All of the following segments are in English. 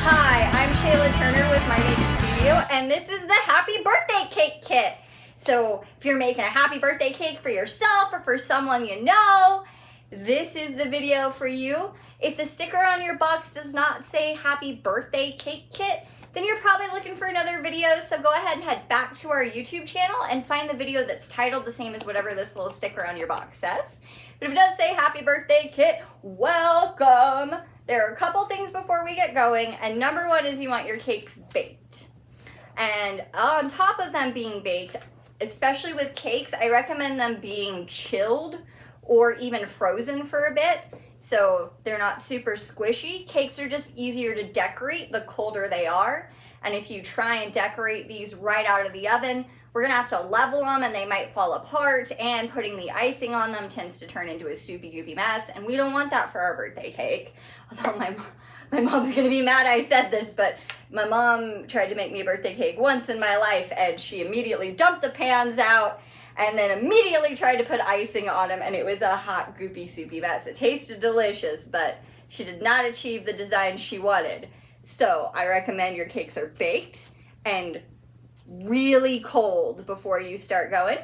Hi, I'm Shayla Turner with My Make Studio, and this is the Happy Birthday Cake Kit. So if you're making a happy birthday cake for yourself or for someone you know, this is the video for you. If the sticker on your box does not say Happy Birthday Cake Kit, then you're probably looking for another video, so go ahead and head back to our YouTube channel and find the video that's titled the same as whatever this little sticker on your box says. But if it does say Happy Birthday Kit, welcome! There are a couple things before we get going, and number one is you want your cakes baked. And on top of them being baked, especially with cakes, I recommend them being chilled or even frozen for a bit, so they're not super squishy. Cakes are just easier to decorate the colder they are, and if you try and decorate these right out of the oven, we're gonna have to level them and they might fall apart, and putting the icing on them tends to turn into a soupy goopy mess, and we don't want that for our birthday cake. Although my mom's gonna be mad I said this, but my mom tried to make me a birthday cake once in my life, and she immediately dumped the pans out and then immediately tried to put icing on them, and it was a hot goopy soupy mess. It tasted delicious, but she did not achieve the design she wanted. So I recommend your cakes are baked and really cold before you start going.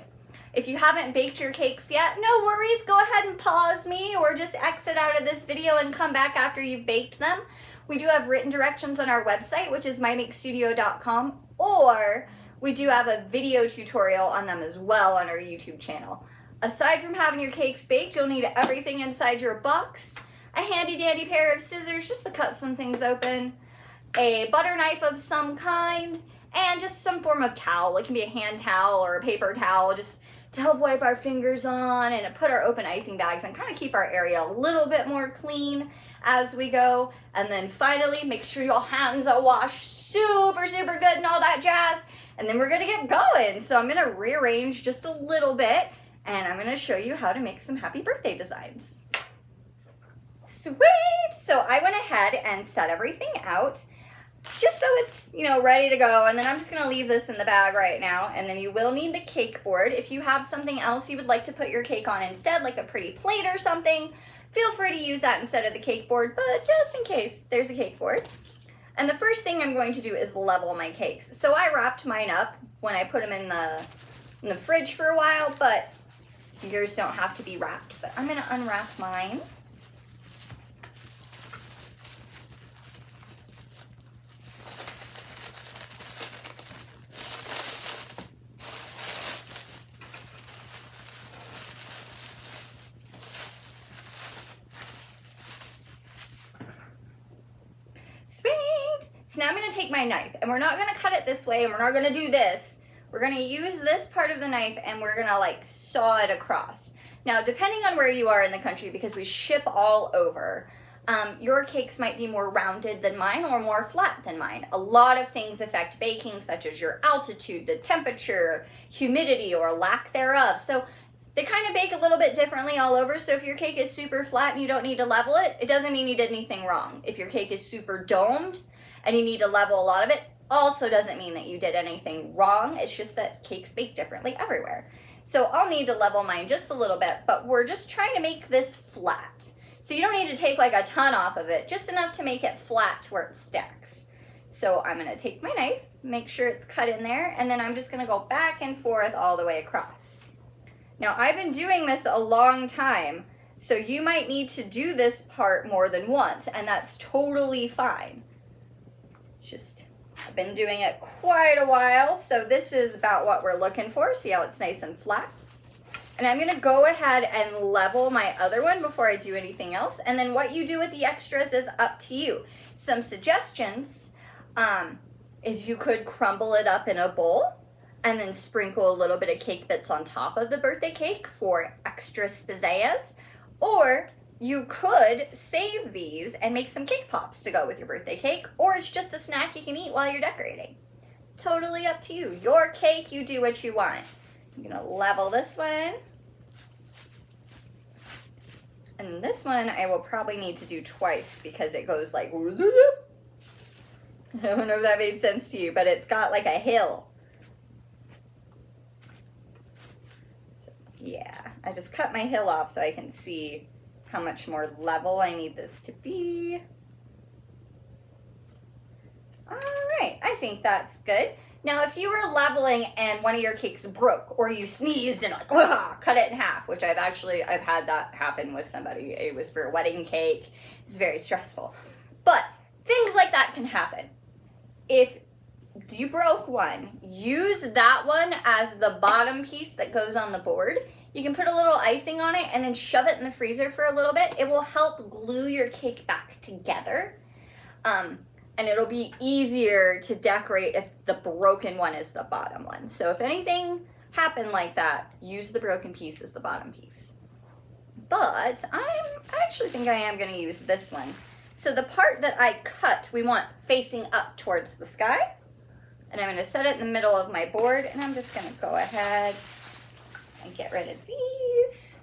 If you haven't baked your cakes yet, no worries, go ahead and pause me or just exit out of this video and come back after you've baked them. We do have written directions on our website, which is mymakestudio.com, or we do have a video tutorial on them as well on our YouTube channel. Aside from having your cakes baked, you'll need everything inside your box, a handy dandy pair of scissors just to cut some things open, a butter knife of some kind, and just some form of towel. It can be a hand towel or a paper towel, just to help wipe our fingers on and put our open icing bags and kind of keep our area a little bit more clean as we go. And then finally, make sure your hands are washed super good and all that jazz. And then we're gonna get going. So I'm gonna rearrange just a little bit, and I'm gonna show you how to make some happy birthday designs. Sweet! So I went ahead and set everything out just so it's, ready to go. And then I'm just gonna leave this in the bag right now. And then you will need the cake board. If you have something else you would like to put your cake on instead, like a pretty plate or something, feel free to use that instead of the cake board, but just in case, there's a cake board. And the first thing I'm going to do is level my cakes. So I wrapped mine up when I put them in the fridge for a while, but yours don't have to be wrapped. But I'm gonna unwrap mine. So now I'm going to take my knife, and we're not going to cut it this way, and we're not going to do this. We're going to use this part of the knife, and we're going to saw it across. Now, depending on where you are in the country, because we ship all over, your cakes might be more rounded than mine or more flat than mine. A lot of things affect baking, such as your altitude, the temperature, humidity, or lack thereof. So they kind of bake a little bit differently all over. So if your cake is super flat and you don't need to level it, it doesn't mean you did anything wrong. If your cake is super domed and you need to level a lot of it, also doesn't mean that you did anything wrong. It's just that cakes bake differently everywhere. So I'll need to level mine just a little bit, but we're just trying to make this flat. So you don't need to take a ton off of it, just enough to make it flat to where it stacks. So I'm gonna take my knife, make sure it's cut in there, and then I'm just gonna go back and forth all the way across. Now I've been doing this a long time, so you might need to do this part more than once, and that's totally fine. It's just, I've been doing it quite a while, so this is about what we're looking for. See how it's nice and flat? And I'm gonna go ahead and level my other one before I do anything else, and then what you do with the extras is up to you. Some suggestions is you could crumble it up in a bowl and then sprinkle a little bit of cake bits on top of the birthday cake for extra pizzazz, or you could save these and make some cake pops to go with your birthday cake, or it's just a snack you can eat while you're decorating. Totally up to you. Your cake, you do what you want. I'm gonna level this one. And this one I will probably need to do twice because it goes I don't know if that made sense to you, but it's got a hill. So, yeah, I just cut my hill off so I can see how much more level I need this to be. think that's good. Now, if you were leveling and one of your cakes broke, or you sneezed and like, cut it in half, which I've had that happen with somebody. It was for a wedding cake. It's very stressful. But things like that can happen. If you broke one, use that one as the bottom piece that goes on the board. You can put a little icing on it and then shove it in the freezer for a little bit. It will help glue your cake back together. And it'll be easier to decorate if the broken one is the bottom one. So if anything happened like that, use the broken piece as the bottom piece. But I actually think I am gonna use this one. So the part that I cut, we want facing up towards the sky. And I'm gonna set it in the middle of my board, and I'm just gonna go ahead and get rid of these.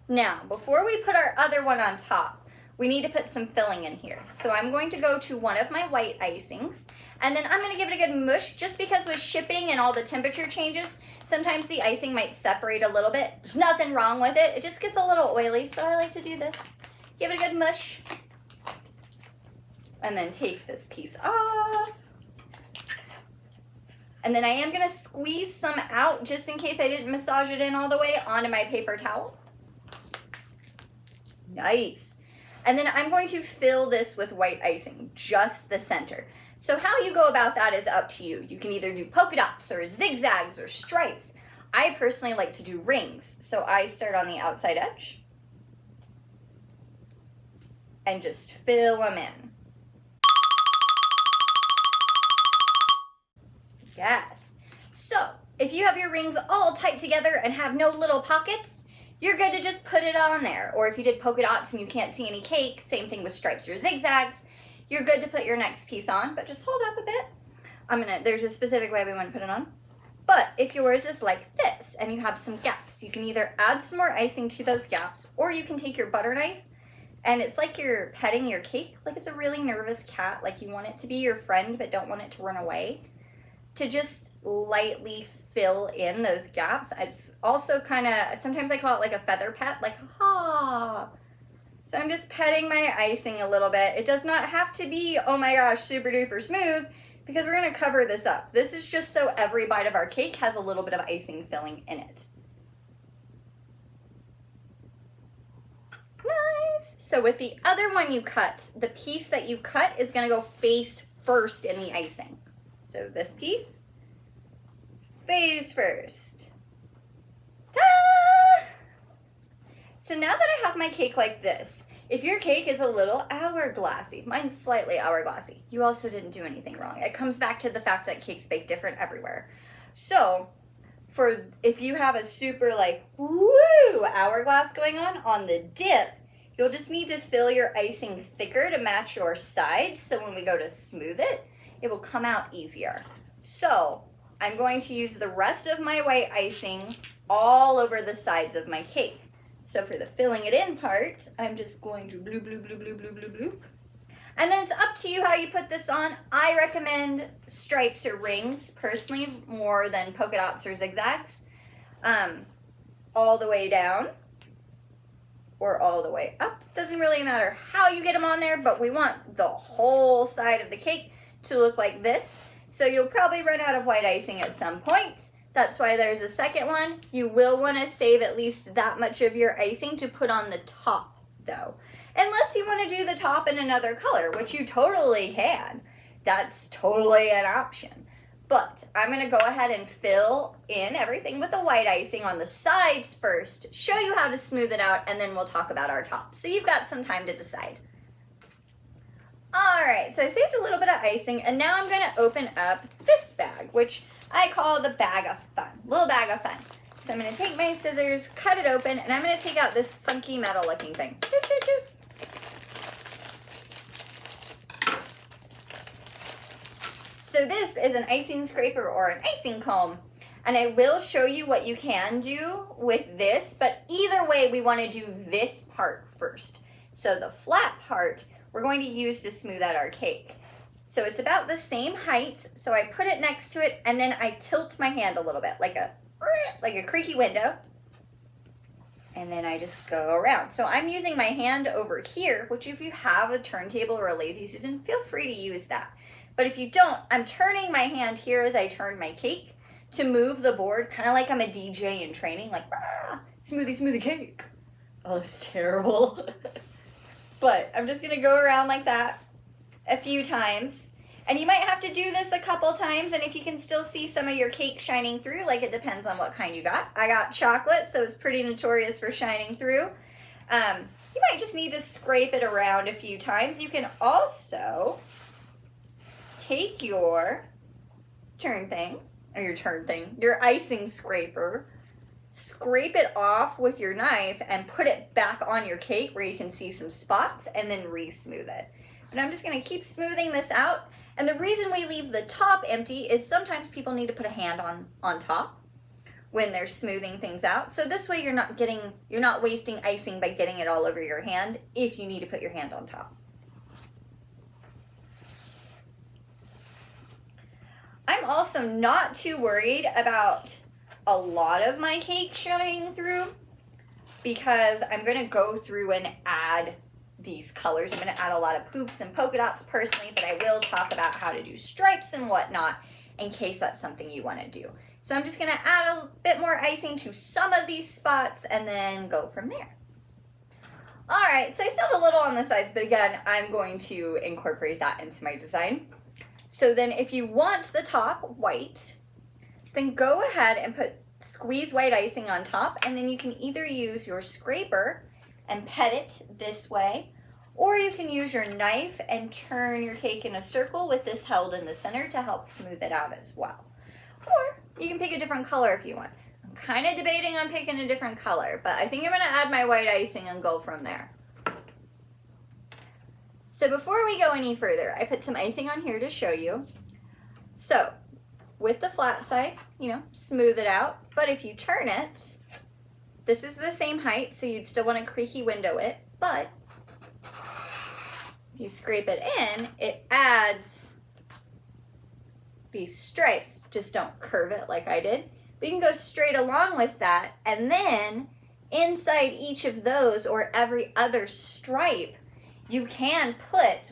Now, before we put our other one on top, we need to put some filling in here. So I'm going to go to one of my white icings, and then I'm gonna give it a good mush, just because with shipping and all the temperature changes, sometimes the icing might separate a little bit. There's nothing wrong with it. It just gets a little oily, so I like to do this. Give it a good mush. And then take this piece off. And then I am gonna squeeze some out, just in case I didn't massage it in all the way, onto my paper towel. Nice. And then I'm going to fill this with white icing, just the center. So how you go about that is up to you. You can either do polka dots or zigzags or stripes. I personally like to do rings. So I start on the outside edge and just fill them in. Yes. So if you have your rings all tight together and have no little pockets, you're good to just put it on there. Or if you did polka dots and you can't see any cake, same thing with stripes or zigzags, you're good to put your next piece on, but just hold up a bit. There's a specific way we want to put it on. But if yours is like this and you have some gaps, you can either add some more icing to those gaps, or you can take your butter knife, and it's like you're petting your cake, like it's a really nervous cat, like you want it to be your friend but don't want it to run away, to just lightly fill in those gaps. It's also kind of, sometimes I call it like a feather pet, like ha. So I'm just petting my icing a little bit. It does not have to be, oh my gosh, super duper smooth, because we're gonna cover this up. This is just so every bite of our cake has a little bit of icing filling in it. Nice. So with the other one you cut, the piece that you cut is gonna go face first in the icing. So this piece, face first. Ta-da! So now that I have my cake like this, if your cake is a little hourglassy, mine's slightly hourglassy, you also didn't do anything wrong. It comes back to the fact that cakes bake different everywhere. So if you have a super like, woo, hourglass going on the dip, you'll just need to fill your icing thicker to match your sides, so when we go to smooth it, it will come out easier. So I'm going to use the rest of my white icing all over the sides of my cake. So for the filling it in part, I'm just going to bloop, bloop, bloop, bloop, bloop, bloop, bloop. And then it's up to you how you put this on. I recommend stripes or rings, personally, more than polka dots or zigzags. All the way down or all the way up. Doesn't really matter how you get them on there, but we want the whole side of the cake to look like this. So you'll probably run out of white icing at some point. That's why there's a second one. You will want to save at least that much of your icing to put on the top though. Unless you want to do the top in another color, which you totally can. That's totally an option. But I'm going to go ahead and fill in everything with the white icing on the sides first, show you how to smooth it out, and then we'll talk about our top. So you've got some time to decide. All right, so I saved a little bit of icing, and now I'm gonna open up this bag, which I call the bag of fun, little bag of fun. So I'm gonna take my scissors, cut it open, and I'm gonna take out this funky metal looking thing. So this is an icing scraper or an icing comb, and I will show you what you can do with this, but either way, we wanna do this part first. So the flat part, we're going to use to smooth out our cake. So it's about the same height, so I put it next to it, and then I tilt my hand a little bit, like a creaky window, and then I just go around. So I'm using my hand over here, which if you have a turntable or a lazy Susan, feel free to use that. But if you don't, I'm turning my hand here as I turn my cake to move the board, kind of like I'm a DJ in training, like, ah, smoothie, smoothie cake. Oh, that's terrible. But I'm just gonna go around like that a few times. And you might have to do this a couple times, and if you can still see some of your cake shining through, like it depends on what kind you got. I got chocolate, so it's pretty notorious for shining through. You might just need to scrape it around a few times. You can also take your your icing scraper, scrape it off with your knife and put it back on your cake where you can see some spots, and then re-smooth it. And I'm just gonna keep smoothing this out. And the reason we leave the top empty is sometimes people need to put a hand on top when they're smoothing things out. So this way you're not wasting icing by getting it all over your hand if you need to put your hand on top. I'm also not too worried about a lot of my cake shining through because I'm gonna go through and add these colors. I'm going to add a lot of poofs and polka dots personally, but I will talk about how to do stripes and whatnot in case that's something you want to do. So I'm just going to add a bit more icing to some of these spots and then go from there. All right, so I still have a little on the sides, but again, I'm going to incorporate that into my design. So then if you want the top white, then go ahead and squeeze white icing on top, and then you can either use your scraper and pet it this way, or you can use your knife and turn your cake in a circle with this held in the center to help smooth it out as well. Or you can pick a different color if you want. I'm kind of debating on picking a different color, but I think I'm going to add my white icing and go from there. So before we go any further, I put some icing on here to show you. So with the flat side, smooth it out, but if you turn it, this is the same height, so you'd still want to creaky window it, but if you scrape it in, it adds these stripes. Just don't curve it like I did. But you can go straight along with that, and then inside each of those or every other stripe, you can put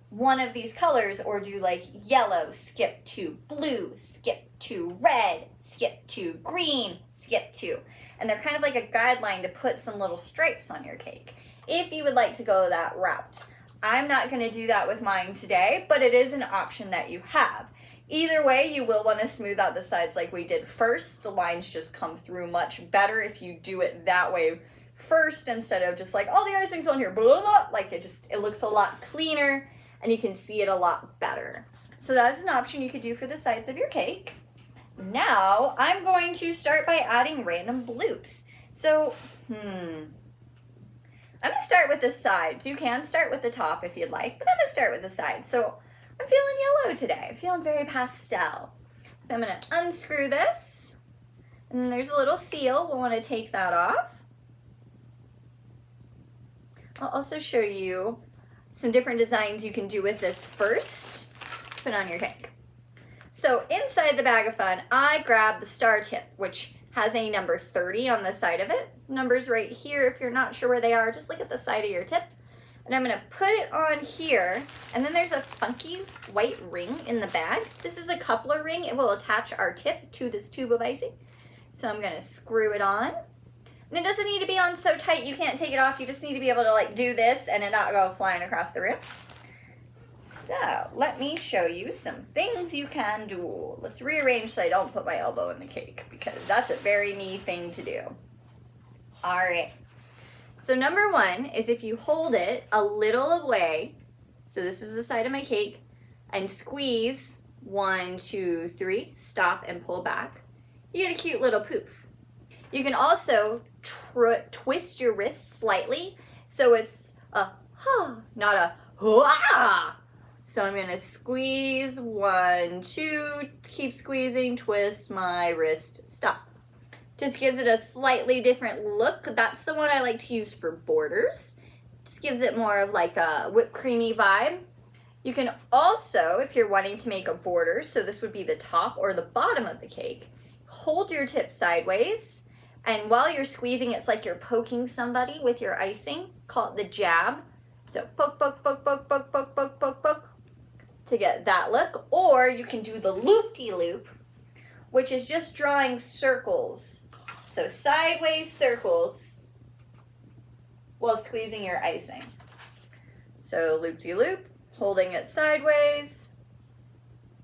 one of these colors or do like yellow, skip to blue, skip to red, skip to green, skip to. And they're kind of like a guideline to put some little stripes on your cake if you would like to go that route. I'm not going to do that with mine today, but it is an option that you have. Either way, you will want to smooth out the sides like we did first. The lines just come through much better if you do it that way first instead of just like, all the icing's on here, blah, blah. Like it looks a lot cleaner and you can see it a lot better. So that is an option you could do for the sides of your cake. Now, I'm going to start by adding random bloops. So, I'm going to start with the sides. You can start with the top if you'd like, but I'm going to start with the sides. So, I'm feeling yellow today. I'm feeling very pastel. So, I'm going to unscrew this. And then there's a little seal. We'll want to take that off. I'll also show you some different designs you can do with this first. Put on your cake. So inside the bag of fun, I grabbed the star tip, which has a number 30 on the side of it. Numbers right here. If you're not sure where they are, just look at the side of your tip. And I'm going to put it on here. And then there's a funky white ring in the bag. This is a coupler ring. It will attach our tip to this tube of icing. So I'm going to screw it on. And it doesn't need to be on so tight you can't take it off. You just need to be able to like do this and it not go flying across the room. So let me show you some things you can do. Let's rearrange so I don't put my elbow in the cake because that's a very me thing to do. All right. So number one is if you hold it a little away, so this is the side of my cake, and squeeze 1, 2, 3, stop and pull back, you get a cute little poof. You can also twist your wrist slightly so it's a ha, not a hua. So I'm going to squeeze 1, 2, keep squeezing, twist my wrist, stop. Just gives it a slightly different look. That's the one I like to use for borders. Just gives it more of like a whipped creamy vibe. You can also, if you're wanting to make a border, so this would be the top or the bottom of the cake, hold your tip sideways. And while you're squeezing, it's like you're poking somebody with your icing. Call it the jab. So poke, poke, poke, poke, poke, poke, poke, poke, poke. to get that look. Or you can do the loop-de-loop, which is just drawing circles. So sideways circles while squeezing your icing. So loop-de-loop, holding it sideways.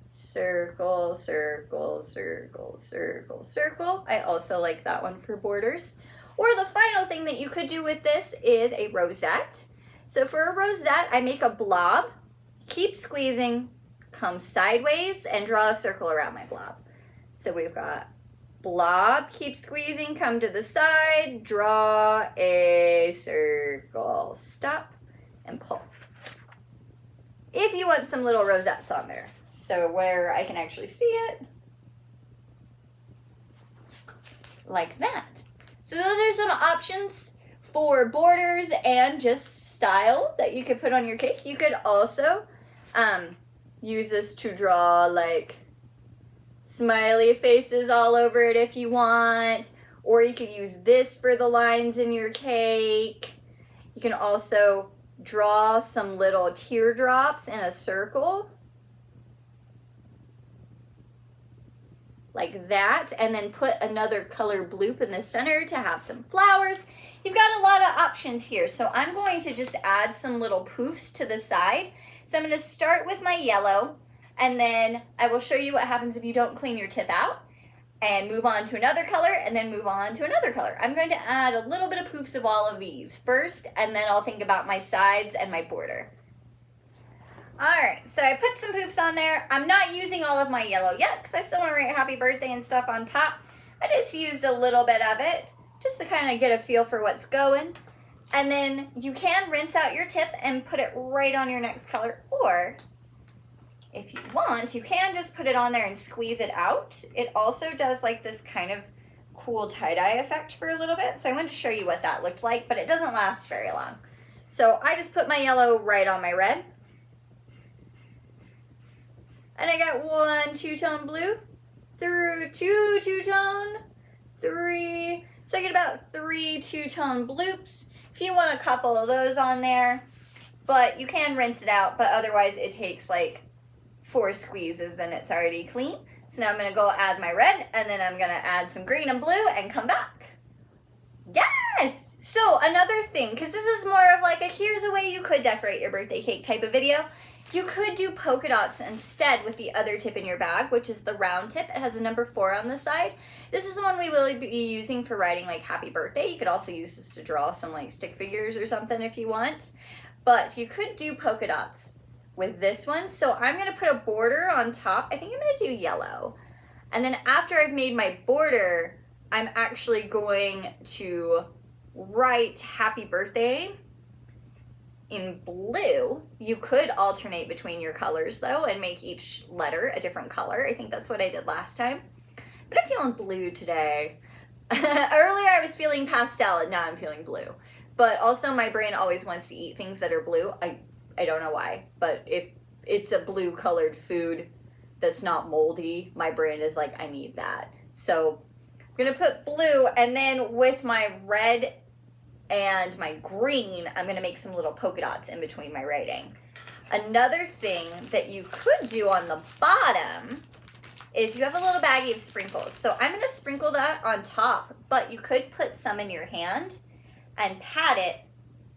Circle, circle, circle, circle, circle. I also like that one for borders. Or the final thing that you could do with this is a rosette. So for a rosette, I make a blob, keep squeezing, come sideways, and draw a circle around my blob. So we've got blob, keep squeezing, come to the side, draw a circle, stop, and pull. If you want some little rosettes on there. So where I can actually see it, like that. So those are some options for borders and just style that you could put on your cake. You could also use this to draw like smiley faces all over it if you want, or you could use this for the lines in your cake. You can also draw some little teardrops in a circle, like that, and then put another color bloop in the center to have some flowers. You've got a lot of options here, so I'm going to just add some little poofs to the side. So I'm going to start with my yellow, and then I will show you what happens if you don't clean your tip out, and move on to another color, and then move on to another color. I'm going to add a little bit of poofs of all of these first, and then I'll think about my sides and my border. Alright, so I put some poofs on there. I'm not using all of my yellow yet because I still want to write happy birthday and stuff on top. I just used a little bit of it just to kind of get a feel for what's going. And then you can rinse out your tip and put it right on your next color. Or if you want, you can just put it on there and squeeze it out. It also does like this kind of cool tie-dye effect for a little bit. So I wanted to show you what that looked like, but it doesn't last very long. So I just put my yellow right on my red. And I got 1 two-tone blue, through 2 two-tone, 3. So I get about 3 two-tone bloops. If you want a couple of those on there, but you can rinse it out, but otherwise it takes like 4 squeezes and it's already clean. So now I'm gonna go add my red, and then I'm gonna add some green and blue and come back. Yes! So another thing, because this is more of like a here's a way you could decorate your birthday cake type of video. You could do polka dots instead with the other tip in your bag, which is the round tip. It has a number 4 on the side. This is the one we will be using for writing like happy birthday. You could also use this to draw some like stick figures or something if you want. But you could do polka dots with this one. So I'm going to put a border on top. I think I'm going to do yellow. And then after I've made my border, I'm actually going to write happy birthday in blue. You could alternate between your colors though and make each letter a different color. I think that's what I did last time. But I'm feeling blue today. Earlier I was feeling pastel and now I'm feeling blue. But also my brain always wants to eat things that are blue. I don't know why, but if it's a blue colored food that's not moldy, my brain is like, I need that. So I'm gonna put blue, and then with my red and my green, I'm gonna make some little polka dots in between my writing. Another thing that you could do on the bottom is you have a little baggie of sprinkles. So I'm gonna sprinkle that on top, but you could put some in your hand and pat it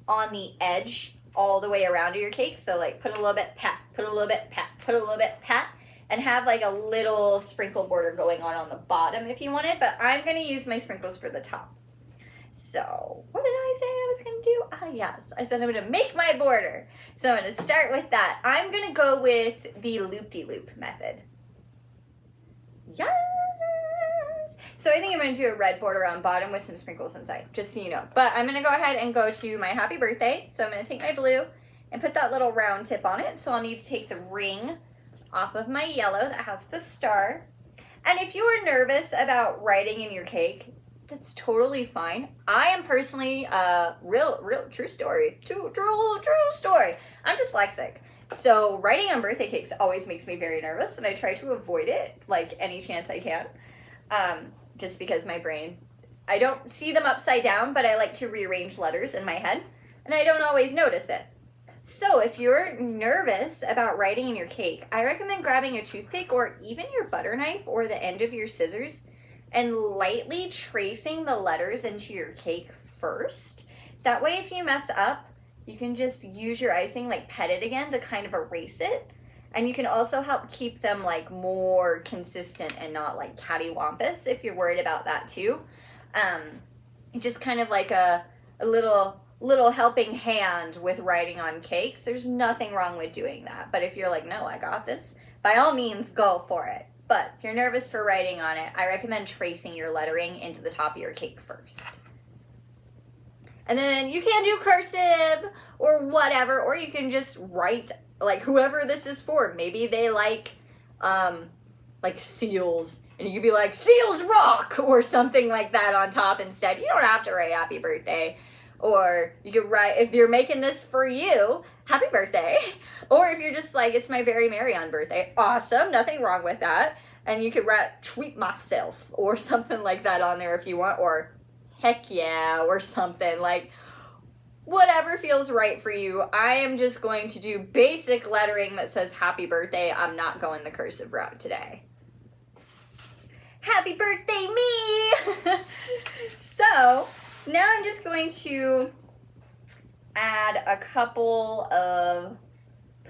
on the edge all the way around your cake. So like put a little bit, pat, put a little bit, pat, put a little bit, pat, and have like a little sprinkle border going on the bottom if you wanted, but I'm gonna use my sprinkles for the top. So what did I say I was gonna do? Ah, yes, I said I'm gonna make my border. So I'm gonna start with that. I'm gonna go with the loop-de-loop method. Yes! So I think I'm gonna do a red border on bottom with some sprinkles inside, just so you know. But I'm gonna go ahead and go to my happy birthday. So I'm gonna take my blue and put that little round tip on it. So I'll need to take the ring off of my yellow that has the star. And if you are nervous about writing in your cake, that's totally fine. I am personally, real true story. True story. I'm dyslexic. So writing on birthday cakes always makes me very nervous, and I try to avoid it like any chance I can. Just because my brain, I don't see them upside down, but I like to rearrange letters in my head, and I don't always notice it. So if you're nervous about writing in your cake, I recommend grabbing a toothpick or even your butter knife or the end of your scissors and lightly tracing the letters into your cake first. That way, if you mess up, you can just use your icing, like pet it again to kind of erase it. And you can also help keep them like more consistent and not like cattywampus if you're worried about that too. Just kind of like a little helping hand with writing on cakes. There's nothing wrong with doing that. But if you're like, no, I got this, by all means, go for it. But if you're nervous for writing on it, I recommend tracing your lettering into the top of your cake first. And then you can do cursive or whatever, or you can just write like whoever this is for. Maybe they like seals, and you could be like, seals rock, or something like that on top instead. You don't have to write happy birthday. Or you could write, if you're making this for you, happy birthday. Or if you're just like, it's my very merry on birthday, awesome, nothing wrong with that. And you could write, treat myself, or something like that on there if you want, or heck yeah, or something like, whatever feels right for you. I am just going to do basic lettering that says happy birthday. I'm not going the cursive route today. Happy birthday, me! So, now I'm just going to add a couple of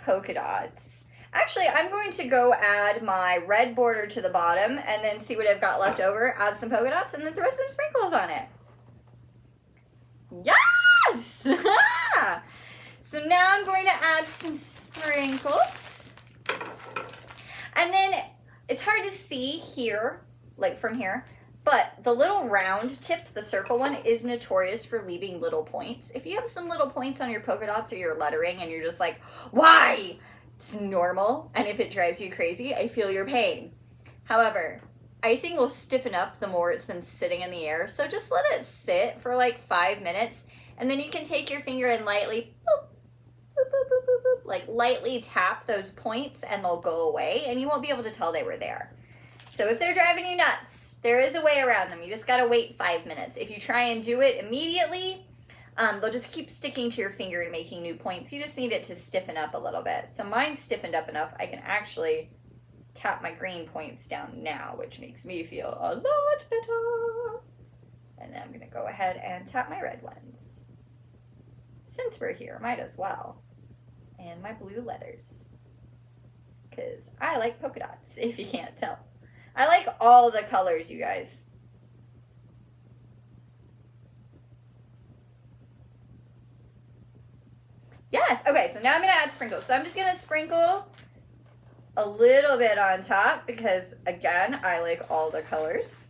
polka dots. Actually, I'm going to go add my red border to the bottom and then see what I've got left over, add some polka dots, and then throw some sprinkles on it. Yes! So now I'm going to add some sprinkles. And then it's hard to see here, like from here, but the little round tip, the circle one, is notorious for leaving little points. If you have some little points on your polka dots or your lettering and you're just like, why? It's normal. And if it drives you crazy, I feel your pain. However, icing will stiffen up the more it's been sitting in the air. So just let it sit for like 5 minutes. And then you can take your finger and lightly, boop, boop, boop, boop, boop, boop, like lightly tap those points and they'll go away. And you won't be able to tell they were there. So if they're driving you nuts, there is a way around them. You just got to wait 5 minutes. If you try and do it immediately, they'll just keep sticking to your finger and making new points. You just need it to stiffen up a little bit. So mine's stiffened up enough. I can actually tap my green points down now, which makes me feel a lot better. And then I'm going to go ahead and tap my red ones. Since we're here, might as well. And my blue letters. Because I like polka dots, if you can't tell. I like all the colors, you guys. Yes, okay, so now I'm gonna add sprinkles. So I'm just gonna sprinkle a little bit on top because, again, I like all the colors.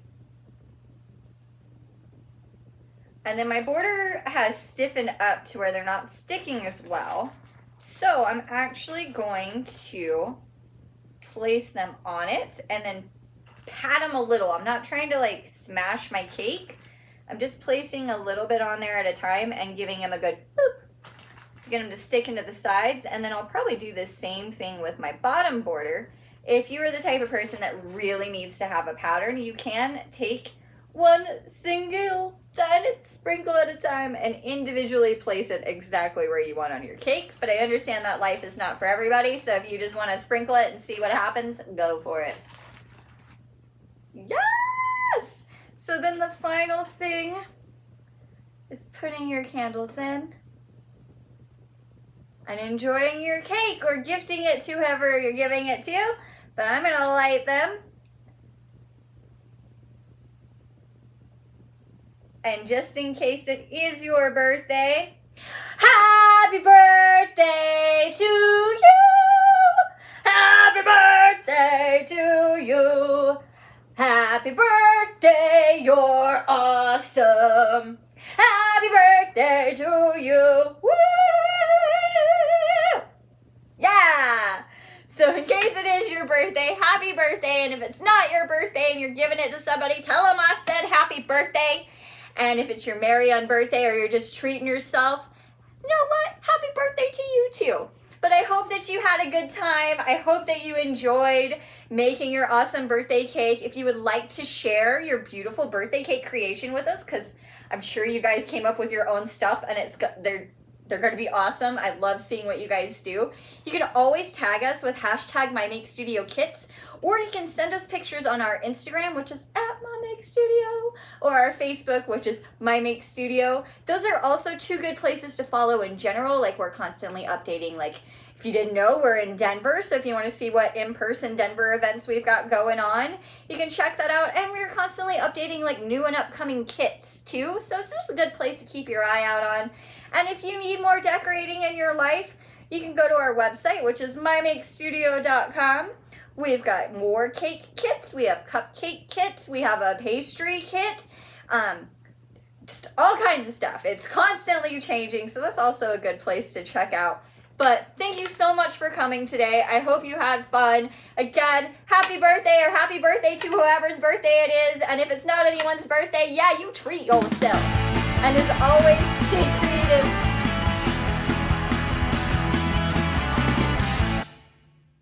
And then my border has stiffened up to where they're not sticking as well. So I'm actually going to place them on it and then pat them a little. I'm not trying to like smash my cake. I'm just placing a little bit on there at a time and giving them a good boop to get them to stick into the sides. And then I'll probably do the same thing with my bottom border. If you are the type of person that really needs to have a pattern, you can take one single tiny sprinkle at a time and individually place it exactly where you want on your cake. But I understand that life is not for everybody, so if you just want to sprinkle it and see what happens, go for it. Yes! So then the final thing is putting your candles in and enjoying your cake or gifting it to whoever you're giving it to. But I'm going to light them. And just in case it is your birthday, happy birthday to you! Happy birthday to you! Happy birthday, you're awesome! Happy birthday to you! Woo! Yeah! So in case it is your birthday, happy birthday. And if it's not your birthday and you're giving it to somebody, tell them I said happy birthday. And if it's your Marion birthday or you're just treating yourself, you know what? Happy birthday to you too. But I hope that you had a good time. I hope that you enjoyed making your awesome birthday cake. If you would like to share your beautiful birthday cake creation with us, because I'm sure you guys came up with your own stuff and They're going to be awesome. I love seeing what you guys do. You can always tag us with hashtag MyMakeStudioKits, or you can send us pictures on our Instagram, which is @MyMakeStudio, or our Facebook, which is MyMakeStudio. Those are also two good places to follow in general. Like, we're constantly updating. Like, if you didn't know, we're in Denver, so if you want to see what in-person Denver events we've got going on, you can check that out. And we're constantly updating like new and upcoming kits too, so it's just a good place to keep your eye out on. And if you need more decorating in your life, you can go to our website, which is mymakestudio.com. We've got more cake kits, we have cupcake kits, we have a pastry kit, just all kinds of stuff. It's constantly changing, so that's also a good place to check out. But thank you so much for coming today. I hope you had fun. Again, happy birthday, or happy birthday to whoever's birthday it is. And if it's not anyone's birthday, yeah, you treat yourself. And as always, stay creative.